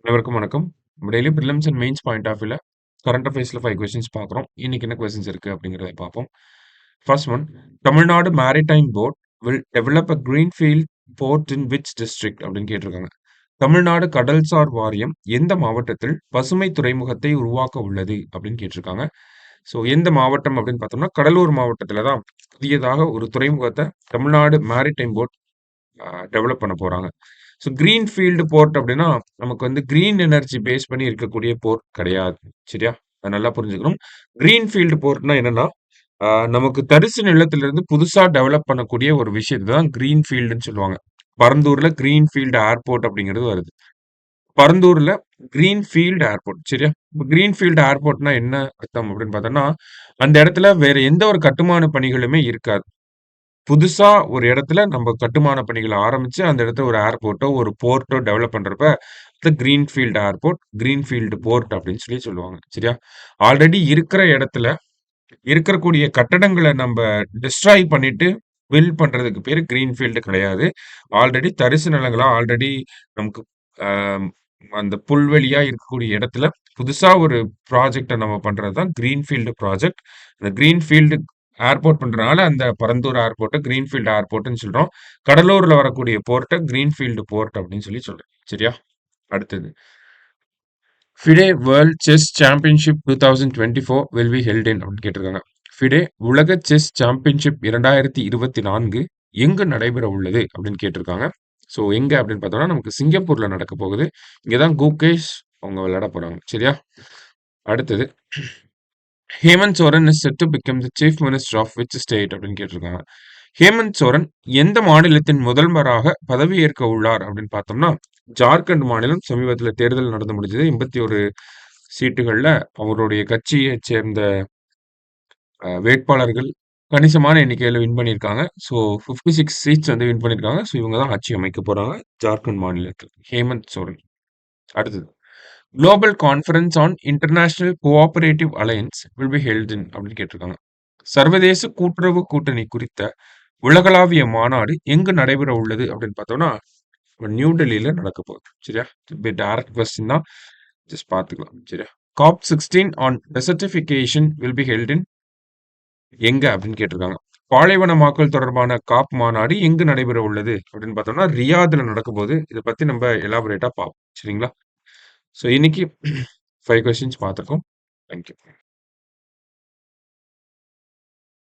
அனைவருக்கும் வணக்கம். நம்ம daily prelims and mains point of வியூல கரண்ட் அஃபேர்ஸ்ல 5 கொஸ்டின்ஸ் பார்க்குறோம். இன்னைக்கு என்ன கொஸ்டின்ஸ் இருக்கு அப்படிங்கிறத பார்ப்போம். First one, Tamil Nadu maritime port will develop a greenfield port in which district அப்படின்னு கேட்டிருக்காங்க. தமிழ்நாடு கடல்சார் வாரியம் எந்த மாவட்டத்தில் பசுமை துறைமுகத்தை உருவாக்க உள்ளது அப்படின்னு கேட்டிருக்காங்க. ஸோ எந்த மாவட்டம் அப்படின்னு பார்த்தோம்னா கடலூர் மாவட்டத்தில் தான் புதியதாக ஒரு துறைமுகத்தை தமிழ்நாடு மேரிடைம் போர்ட் டெவலப் பண்ண போறாங்க. ஸோ கிரீன்ஃபீல்டு போர்ட் அப்படின்னா, நமக்கு வந்து கிரீன் எனர்ஜி பேஸ் பண்ணி இருக்கக்கூடிய போர்ட் கிடையாது. சரியா? அத நல்லா புரிஞ்சுக்கணும். கிரீன்ஃபீல்டு போர்ட்னா என்னன்னா, அ நமக்கு தரிசு நிலத்திலிருந்து புதுசா டெவலப் பண்ணக்கூடிய ஒரு விஷயத்த தான் கிரீன்ஃபீல்டுன்னு சொல்லுவாங்க. பரந்தூர்ல கிரீன்ஃபீல்டு ஏர்போர்ட் அப்படிங்கிறது வருது. பரந்தூர்ல கிரீன்ஃபீல்டு ஏர்போர்ட். சரியா? இப்ப கிரீன்ஃபீல்டு ஏர்போர்ட்னா என்ன அர்த்தம் அப்படின்னு பார்த்தோம்னா, அந்த இடத்துல வேற எந்த ஒரு கட்டுமான பணிகளுமே இருக்காது. புதுசா ஒரு இடத்துல நம்ம கட்டுமான பணிகள ஆரம்பிச்சு, அந்த இடத்துல ஒரு ஏர்போர்ட்டோ, ஒரு போர்ட்டோ டெவலப் பண்றப்ப, அது கிரீன்ஃபீல்ட் ஏர்போர்ட், கிரீன்ஃபீல்டு போர்ட் அப்படின்னு சொல்லுவாங்க. சரியா? ஆல்ரெடி இருக்கிற இடத்துல, இருக்கக்கூடிய கட்டடங்கள நம்ப டிஸ்ட்ராய் பண்ணிட்டு, பில்ட் பண்றதுக்கு பேரு கிரீன்ஃபீல்டு கிடையாது. ஆல்ரெடி தரிசு நிலங்களா, ஆல்ரெடி நமக்கு அ அந்த புல்வெளியா இருக்கக்கூடிய இடத்துல, புதுசா ஒரு ப்ராஜெக்ட்ட நம்ம பண்றது தான் கிரீன்ஃபீல்டு ப்ராஜெக்ட். அந்த கிரீன்ஃபீல்டு ஏர்போர்ட் பண்றனால, அந்த பரந்தூர் ஏர்போர்ட்ட கிரீன்ஃபீல்டு ஏர்போர்ட்ன்னு சொல்றோம். கடலூர்ல வரக்கூடிய போர்ட்ட கிரீன்ஃபீல்டு போர்ட் அப்படின்னு சொல்றேன். சரியா? அடுத்தது. FIDE world chess championship 2024 will be held in அப்படின்னு கேட்டிருக்காங்க. ஃபிடே உலக செஸ் சாம்பியன்ஷிப் 2024 எங்கு நடைபெற உள்ளது அப்படின்னு கேட்டிருக்காங்க. ஸோ எங்க அப்படின்னு பார்த்தோம்னா நமக்கு சிங்கப்பூர்ல நடக்க போகுது. இங்க தான் குகேஷ் அவங்க விளையாட போறாங்க. சரியா? அடுத்தது. Hemant Soren is set to become the chief minister of which state அப்படின்னு கேட்டிருக்காங்க. ஹேமந்த் சோரன் எந்த மாநிலத்தின் முதல்வராக பதவியேற்க உள்ளார் அப்படின்னு பார்த்தோம்னா, ஜார்க்கண்ட் மாநிலம் சமீபத்தில தேர்தல் நடந்து முடிஞ்சது. 81 சீட்டுகள்ல அவருடைய கட்சியைச் சேர்ந்த வேட்பாளர்கள் கணிசமான எண்ணிக்கையில வின் பண்ணியிருக்காங்க. ஸோ 56 சீட்ஸ் வந்து வின் பண்ணியிருக்காங்க. ஸோ இவங்க தான் ஆட்சி அமைக்க போறாங்க ஜார்க்கண்ட் மாநிலத்தில். ஹேமந்த் சோரன். அடுத்தது. Global conference on international cooperative alliance will be held in அப்படின்னு கேட்டிருக்காங்க. சர்வதேச கூட்டுறவு கூட்டணி குறித்த உலகளாவிய மாநாடு எங்கு நடைபெற உள்ளது அப்படின்னு பார்த்தோம்னா, நியூ டெல்லியில நடக்க போகுது. சரியா? டைரக்ட் கொஸ்டின் தான். ஜஸ்ட் பார்த்துக்கலாம். சரியா? COP 16 on desertification will be held in எங்க அப்படின்னு கேட்டிருக்காங்க. பாலைவனமாக்கல் தொடர்பான காப் மாநாடு எங்கு நடைபெற உள்ளது அப்படின்னு பார்த்தோம்னா, ரியாத்ல நடக்கும்போது இத பத்தி நம்ம எலாபரேட்டா பார்ப்போம். சரிங்களா? ஸோ இன்னைக்கு 5 கொஸ்டின்ஸ் பார்த்துருக்கோம். Thank you.